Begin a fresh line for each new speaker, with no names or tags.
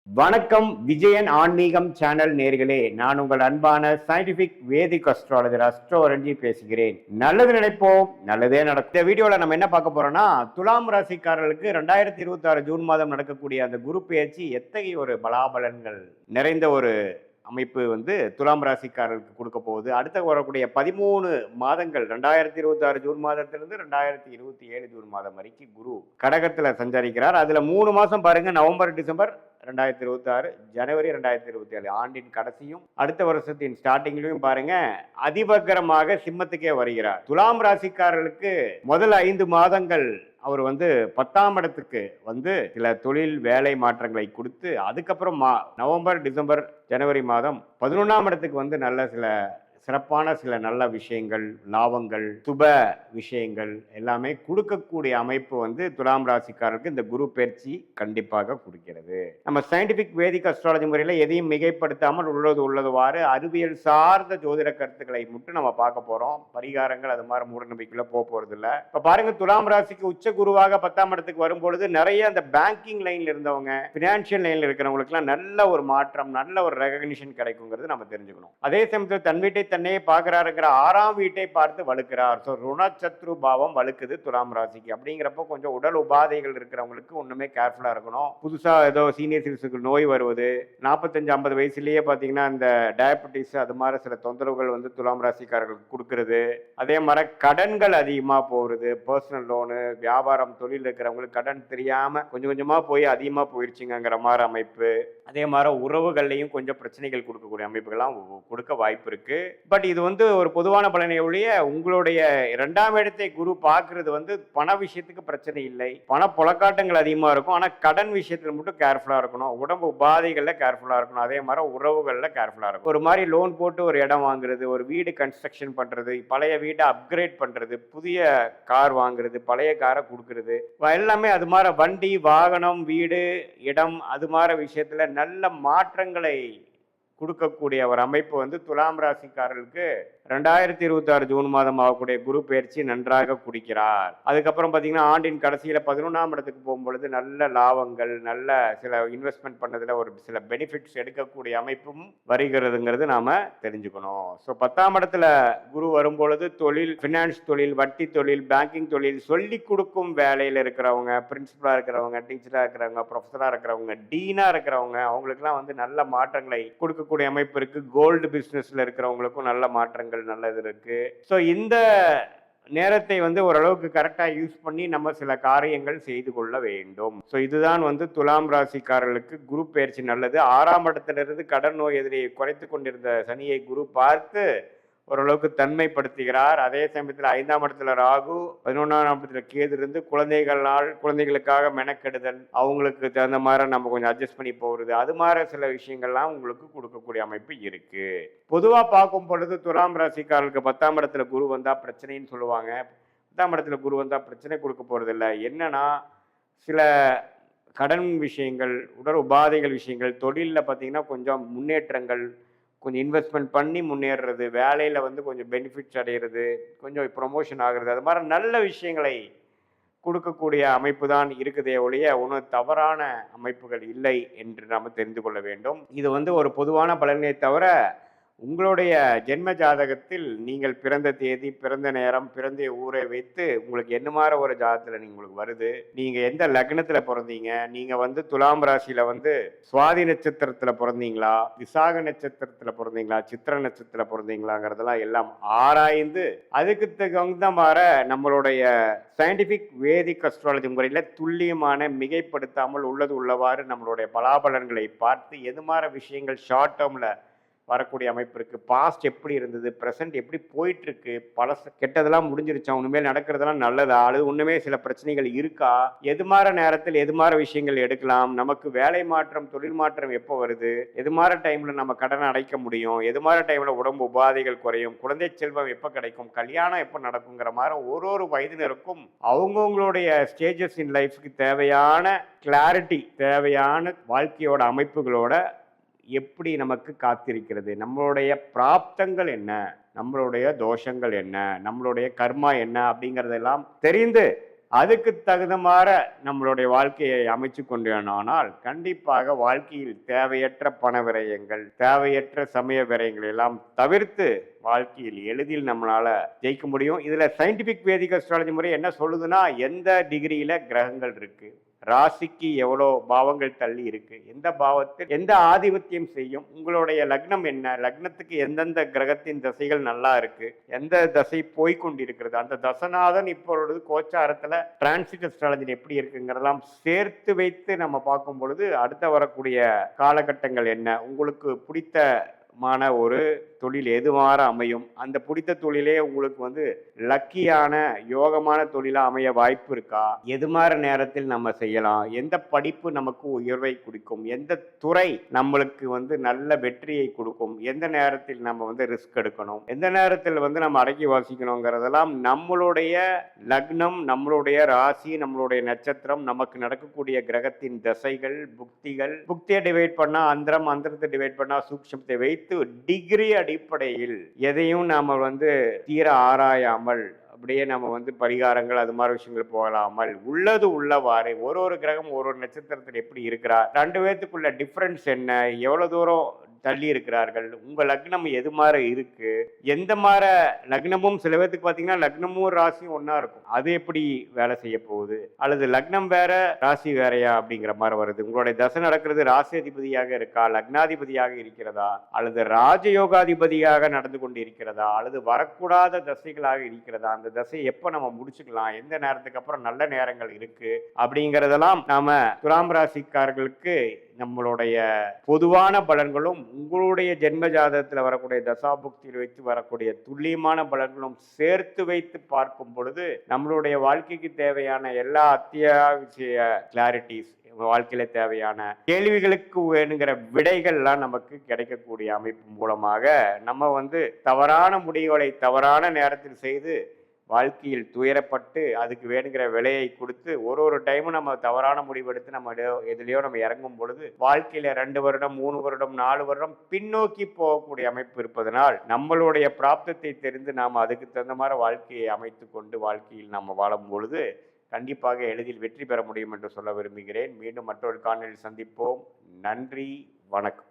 வணக்கம் விஜயன் ஆன்மீகம் சேனல் நேர்களே, நான் உங்கள் அன்பான சயின்டிபிக் வேதிக் அஸ்ட்ராலஜர் அஸ்ட்ரோரஞ்சி பேசுகிறேன். நல்லது நினைப்போம், நல்லதே நடக்கும். இந்த வீடியோல நம்ம என்ன பார்க்க போறோம்னா, துலாம் ராசிக்காரர்களுக்கு 2026 ஜூன் மாதம் நடக்கக்கூடிய அந்த குரு பெயர்ச்சி எத்தகைய ஒரு பலாபலன்கள் நிறைந்த ஒரு அமைப்பு துலாம் ராசிக்காரர்களுக்கு கொடுக்க போகுது. அடுத்த வரக்கூடிய 13 மாதங்கள் 2026 ஜூன் மாதத்திலிருந்து 2027 ஜூன் மாதம் வரைக்கும் குரு கடகத்துல சஞ்சரிக்கிறார். அதுல 3 மாசம் பாருங்க, நவம்பர் டிசம்பர் 2026, ஜனவரி 2027 ஆண்டின் கடைசியும் அடுத்த வருஷத்தின் ஸ்டார்டிங்லையும் பாருங்க அதிபகரமாக சிம்மத்துக்கே வருகிறார். துலாம் ராசிக்காரர்களுக்கு முதல் 5 மாதங்கள் அவர் 10ஆம் இடத்துக்கு சில தொழில் வேலை மாற்றங்களை கொடுத்து, அதுக்கப்புறம் நவம்பர் டிசம்பர் ஜனவரி மாதம் 11ஆம் இடத்துக்கு நல்ல சிறப்பான சில நல்ல விஷயங்கள், லாபங்கள், சுப விஷயங்கள் எல்லாமே கொடுக்கக்கூடிய அமைப்பு துலாம் ராசிக்காரருக்கு இந்த குரு பயிற்சி கண்டிப்பாக கொடுக்கிறது. நம்ம சயின்டிபிக் வேதிக் அஸ்ட்ராலஜி முறையில் எதையும் மிகைப்படுத்தாமல் உள்ளதுவாறு அறிவியல் சார்ந்த ஜோதிட கருத்துக்களை மட்டும் நம்ம பார்க்க போறோம். பரிகாரங்கள் அது மாதிரி மூட நம்பிக்கையில போறது இல்லை. இப்ப பாருங்க, துலாம் ராசிக்கு உச்ச குருவாக 10ஆம் இடத்துக்கு வரும்பொழுது நிறைய அந்த பேங்கிங் லைன்ல இருந்தவங்க, பினான்சியல் லைன்ல இருக்கிறவங்களுக்கு எல்லாம் நல்ல ஒரு மாற்றம், நல்ல ஒரு ரெகக்னிஷன் கிடைக்குங்கிறது நம்ம தெரிஞ்சுக்கணும். அதே சமயத்தில் தன் வீட்டை தன்னையே பார்க்கிறாருங்கிற 6ஆம் வீட்டை பார்த்து வலுக்கிறார். ருணச்சத்ரு பாவம் வலுக்குது துலாம் ராசிக்கு. அப்படிங்கிறப்போ கொஞ்சம் உடல் உபாதைகள் இருக்கிறவங்களுக்கு ஒண்ணுமே கேர்ஃபுல்லா இருக்கணும். புதுசா ஏதோ சீனியர் சிட்டிசனுக்கு நோய் வருவது, 45-50 வயசுலயே பாத்தீங்கன்னா இந்த டயபெட்டிஸ் அது மாதிரி சில தொந்தரவுகள் துலாம் ராசிக்காரர்களுக்கு கொடுக்கறது. அதே மாதிரி கடன்கள் அதிகமா போறது, பர்சனல் லோனு, வியாபாரம், தொழில் இருக்கிறவங்களுக்கு கடன் தெரியாம கொஞ்சம் கொஞ்சமா போய் அதிகமா போயிருச்சுங்கிற மாதிரி அமைப்பு. அதே மாதிரி உறவுகள்லையும் கொஞ்சம் பிரச்சனைகள் கொடுக்கக்கூடிய அமைப்புகள்லாம் கொடுக்க வாய்ப்பு இருக்கு. பட் இது ஒரு பொதுவான பலனை ஒழிய, உங்களுடைய 2ஆம் இடத்தை குரு பார்க்கறது பண விஷயத்துக்கு பிரச்சனை இல்லை. பண புழக்காட்டங்கள் அதிகமா இருக்கும். ஆனா கடன் விஷயத்துல மட்டும் கேர்ஃபுல்லா இருக்கணும். உடம்பு உபாதைகள்ல கேர்ஃபுல்லா இருக்கணும். அதே மாதிரி உறவுகள்ல கேர்ஃபுல்லா இருக்கும். ஒரு மாதிரி லோன் போட்டு ஒரு இடம் வாங்குறது, ஒரு வீடு கன்ஸ்ட்ரக்ஷன் பண்றது, பழைய வீட்டை அப்கிரேட் பண்றது, புதிய கார் வாங்குறது, பழைய காரை கொடுக்கறது, எல்லாமே அது மாதிரி வண்டி, வாகனம், வீடு, இடம் அது மாதிரி விஷயத்துல நல்ல மாற்றங்களை கொடுக்கக்கூடிய ஒரு அமைப்பு துலாம் ராசிக்காரர்களுக்கு 2026 ஜூன் மாதம் ஆகக்கூடிய குரு பயிற்சி நன்றாக குடிக்கிறார். அதுக்கப்புறம் பார்த்தீங்கன்னா ஆண்டின் கடைசியில் 11ஆம் இடத்துக்கு போகும்பொழுது நல்ல லாபங்கள், நல்ல சில இன்வெஸ்ட்மெண்ட் பண்ணதில் ஒரு சில பெனிஃபிட்ஸ் எடுக்கக்கூடிய அமைப்பும் வருகிறதுங்கிறது நாம தெரிஞ்சுக்கணும். ஸோ 10ஆம் இடத்துல குரு வரும்பொழுது தொழில், ஃபினான்ஸ் தொழில், வட்டி தொழில், பேங்கிங் தொழில், சொல்லி கொடுக்கும் வேலையில் இருக்கிறவங்க, பிரின்சிபலாக இருக்கிறவங்க, டீச்சராக இருக்கிறவங்க, ப்ரொஃபஸராக இருக்கிறவங்க, டீனாக இருக்கிறவங்க, அவங்களுக்குலாம் நல்ல மாற்றங்களை கொடுக்கக்கூடிய அமைப்பு இருக்கு. கோல்டு பிஸ்னஸ்ல இருக்கிறவங்களுக்கும் நல்ல மாற்றங்கள் நல்லது இருக்கு. ஸோ இந்த நேரத்தை ஓரளவுக்கு கரெக்டா யூஸ் பண்ணி நம்ம சில காரியங்கள் செய்து கொள்ள வேண்டும். ஸோ இதுதான் துலாம் ராசிக்காரர்களுக்கு குரு பயிற்சி நல்லது. 6ஆம் இடத்திலிருந்து கடன் நோய் எதிரியை குறைத்து கொண்டிருந்த சனியை குரு பார்த்து ஓரளவுக்கு தன்மைப்படுத்துகிறார். அதே சமயத்தில் 5ஆம் இடத்துல ராகு, 11ஆம் இடத்துல கேது இருந்து குழந்தைகளுக்காக மெனக்கெடுதல், அவங்களுக்கு தகுந்த மாதிரி நம்ம கொஞ்சம் அட்ஜஸ்ட் பண்ணி போகிறது, அது மாதிரி சில விஷயங்கள்லாம் உங்களுக்கு கொடுக்கக்கூடிய அமைப்பு இருக்கு. பொதுவாக பார்க்கும் பொழுது துலாம் ராசிக்காரர்களுக்கு 10ஆம் இடத்துல குரு வந்தா பிரச்சனைன்னு சொல்லுவாங்க. 10ஆம் இடத்துல குரு வந்தா பிரச்சனை கொடுக்க போறது இல்லை. என்னன்னா சில கடன் விஷயங்கள், உடல் உபாதைகள் விஷயங்கள், தொழிலில் பார்த்தீங்கன்னா கொஞ்சம் முன்னேற்றங்கள், கொஞ்சம் இன்வெஸ்ட்மெண்ட் பண்ணி முன்னேறுறது, வேலையில் கொஞ்சம் பெனிஃபிட்ஸ் அடைகிறது, கொஞ்சம் ப்ரொமோஷன் ஆகிறது, அது மாதிரி நல்ல விஷயங்களை கொடுக்கக்கூடிய அமைப்பு தான் இருக்குதே ஒழிய ஒன்றும் தவறான அமைப்புகள் இல்லை என்று நாம் தெரிந்து கொள்ள வேண்டும். இது ஒரு பொதுவான பலனை தவிர உங்களுடைய ஜென்ம ஜாதகத்தில் நீங்கள் பிறந்த தேதி, பிறந்த நேரம், பிறந்த ஊரை வைத்து உங்களுக்கு என்ன மாதிரி ஒரு ஜாதகத்தில் உங்களுக்கு வருது, நீங்க எந்த லக்னத்துல பிறந்தீங்க, நீங்க துலாம் ராசியில சுவாதி நட்சத்திரத்துல பிறந்தீங்களா, விசாக நட்சத்திரத்துல பிறந்தீங்களா, சித்திர நட்சத்திரத்துல பிறந்தீங்களாங்கிறதெல்லாம் எல்லாம் ஆராய்ந்து அதுக்கு தகுந்த மாதிரி நம்மளுடைய சயின்டிபிக் வேதிக் அஸ்ட்ராலஜி முறையில் துல்லியமான, மிகைப்படுத்தாமல் உள்ளவாறு நம்மளுடைய பலாபலன்களை பார்த்து எது மாதிரி விஷயங்கள் ஷார்ட் டேர்ம்ல வரக்கூடிய அமைப்பு இருக்கு, பாஸ்ட் எப்படி இருந்தது, ப்ரெசென்ட் எப்படி போயிட்டு இருக்கு, பழச கெட்டதெல்லாம் முடிஞ்சிருச்சா, உண்மையில் நடக்கிறதெல்லாம் நல்லதா, அல்லது ஒண்ணுமே சில பிரச்சனைகள் இருக்கா, எது மாதிரி நேரத்தில் எது மாதிரி விஷயங்கள் எடுக்கலாம், நமக்கு வேலை மாற்றம், தொழில் மாற்றம் எப்போ வருது, எது மாதிரி டைம்ல நம்ம கடனை அடைக்க முடியும், எது மாதிரி டைம்ல உடம்பு உபாதைகள் குறையும், குழந்தை செல்வம் எப்போ கிடைக்கும், கல்யாணம் எப்போ நடக்குங்கிற மாதிரி ஒரு வயதினருக்கும் அவங்கவுங்களுடைய ஸ்டேஜஸ் இன் லைஃப்க்கு தேவையான கிளாரிட்டி, தேவையான வாழ்க்கையோட அமைப்புகளோட எப்படி நமக்கு காத்திருக்கிறது, நம்மளுடைய பிராப்தங்கள் என்ன, நம்மளுடைய தோஷங்கள் என்ன, நம்மளுடைய கர்மா என்ன அப்படிங்கிறதெல்லாம் தெரிந்து அதுக்கு தகுந்தமாற நம்மளுடைய வாழ்க்கையை அமைச்சு கொண்டோமானால் கண்டிப்பாக வாழ்க்கையில் தேவையற்ற பண விரயங்கள், தேவையற்ற சமய விரயங்கள் எல்லாம் தவிர்த்து வாழ்க்கையில் எளிதில் நம்மளால ஜெயிக்க முடியும். இதுல சயின்டிபிக் வேதிக் அஸ்ட்ராலஜி முறை என்ன சொல்லுதுன்னா, எந்த டிகிரியில கிரகங்கள் இருக்கு, ராசிக்கு எவ்வளோ பாவங்கள் தள்ளி இருக்கு, எந்த பாவத்தில் எந்த ஆதிபத்தியம் செய்யும், உங்களுடைய லக்னம் என்ன, லக்னத்துக்கு எந்தெந்த கிரகத்தின் தசைகள் நல்லா இருக்கு, எந்த தசை போய்கொண்டிருக்கிறது, அந்த தசநாதன் இப்பொழுது கோச்சாரத்துல டிரான்சிட் அஸ்ட்ராலஜி எப்படி இருக்குங்கிறதெல்லாம் சேர்த்து வைத்து நம்ம பார்க்கும் பொழுது அடுத்த வரக்கூடிய காலகட்டங்கள் என்ன, உங்களுக்கு பிடித்த ஒரு தொழில் எதுவாறு அமையும், அந்த பிடித்த தொழிலே உங்களுக்கு லக்கியான யோகமான தொழிலா அமைய வாய்ப்பு இருக்கா, எது மாதிரி நேரத்தில் நம்ம செய்யலாம், எந்த படிப்பு நமக்கு உயர்வை கொடுக்கும், எந்த துறை நம்மளுக்கு நல்ல வெற்றியை கொடுக்கும், எந்த நேரத்தில் நம்ம ரிஸ்க் எடுக்கணும், எந்த நேரத்தில் நம்ம அடக்கி வாசிக்கணுங்கிறதெல்லாம் நம்மளுடைய லக்னம், நம்மளுடைய ராசி, நம்மளுடைய நட்சத்திரம், நமக்கு நடக்கக்கூடிய கிரகத்தின் தசைகள், புக்தியை டிவைட் பண்ணா அந்தரம், அந்தரத்தை டிவைட் பண்ணா சூக்ஷ்மத்தை வைத்து டிகிரி அடிப்படையில் எதையும் நாம தீர ஆராயாமல் அப்படியே நம்ம பரிகாரங்கள் அது மாதிரி விஷயங்கள் போகலாமல் உள்ளது உள்ளவாறு ஒரு கிரகம் ஒரு நட்சத்திரத்தில் எப்படி இருக்கிறார், ரெண்டு பேர்த்துக்குள்ள டிஃபரன்ஸ் என்ன, எவ்வளவு தூரம் தள்ளி இருக்கிறார்கள், உங்க லக்னம் எது மாதிரி இருக்கு, எந்த மாதிரி லக்னமும் சில பேர்த்துக்கு பாத்தீங்கன்னா லக்னமும் ராசியும் ஒன்னா இருக்கும், அது எப்படி வேலை செய்ய போகுது, அல்லது லக்னம் வேற ராசி வேறையா அப்படிங்கிற மாதிரி வருது, உங்களுடைய தசை நடக்கிறது ராசி அதிபதியாக இருக்கா, லக்னாதிபதியாக இருக்கிறதா, அல்லது ராஜயோகாதிபதியாக நடந்து கொண்டு இருக்கிறதா, அல்லது வரக்கூடாத தசைகளாக இருக்கிறதா, அந்த தசை எப்ப நம்ம முடிச்சுக்கலாம், எந்த நேரத்துக்கு அப்புறம் நல்ல நேரங்கள் இருக்கு அப்படிங்கறதெல்லாம் நாம துலாம் ராசிக்காரர்களுக்கு நம்மளுடைய பொதுவான பலன்களும் உங்களுடைய ஜென்ம ஜாதகத்தில் வரக்கூடிய தசாபுக்தியில் வைத்து வரக்கூடிய துல்லியமான பலன்களும் சேர்த்து வைத்து பார்க்கும் பொழுது நம்மளுடைய வாழ்க்கைக்கு தேவையான எல்லா அத்தியாவசிய கிளாரிட்டிஸ், வாழ்க்கையில தேவையான கேள்விகளுக்கு வேணுங்கிற விடைகள்லாம் நமக்கு கிடைக்கக்கூடிய அமைப்பு மூலமாக நம்ம தவறான முடிவுகளை தவறான நேரத்தில் செய்து வாழ்க்கையில் துயரப்பட்டு அதுக்கு வேணுங்கிற விலையை கொடுத்து ஒரு டைமும் நம்ம தவறான முடிவெடுத்து நம்ம எதுலையோ நம்ம இறங்கும் பொழுது வாழ்க்கையில 2 வருடம் 3 வருடம் 4 வருடம் பின்னோக்கி போகக்கூடிய அமைப்பு இருப்பதனால் நம்மளுடைய பிராப்தத்தை தெரிந்து நாம் அதுக்கு தகுந்த மாதிரி வாழ்க்கையை அமைத்து கொண்டு வாழ்க்கையில் நாம் வாழும் பொழுது கண்டிப்பாக எளிதில் வெற்றி பெற முடியும் என்று சொல்ல விரும்புகிறேன். மீண்டும் மற்றொரு காணொளியில் சந்திப்போம். நன்றி, வணக்கம்.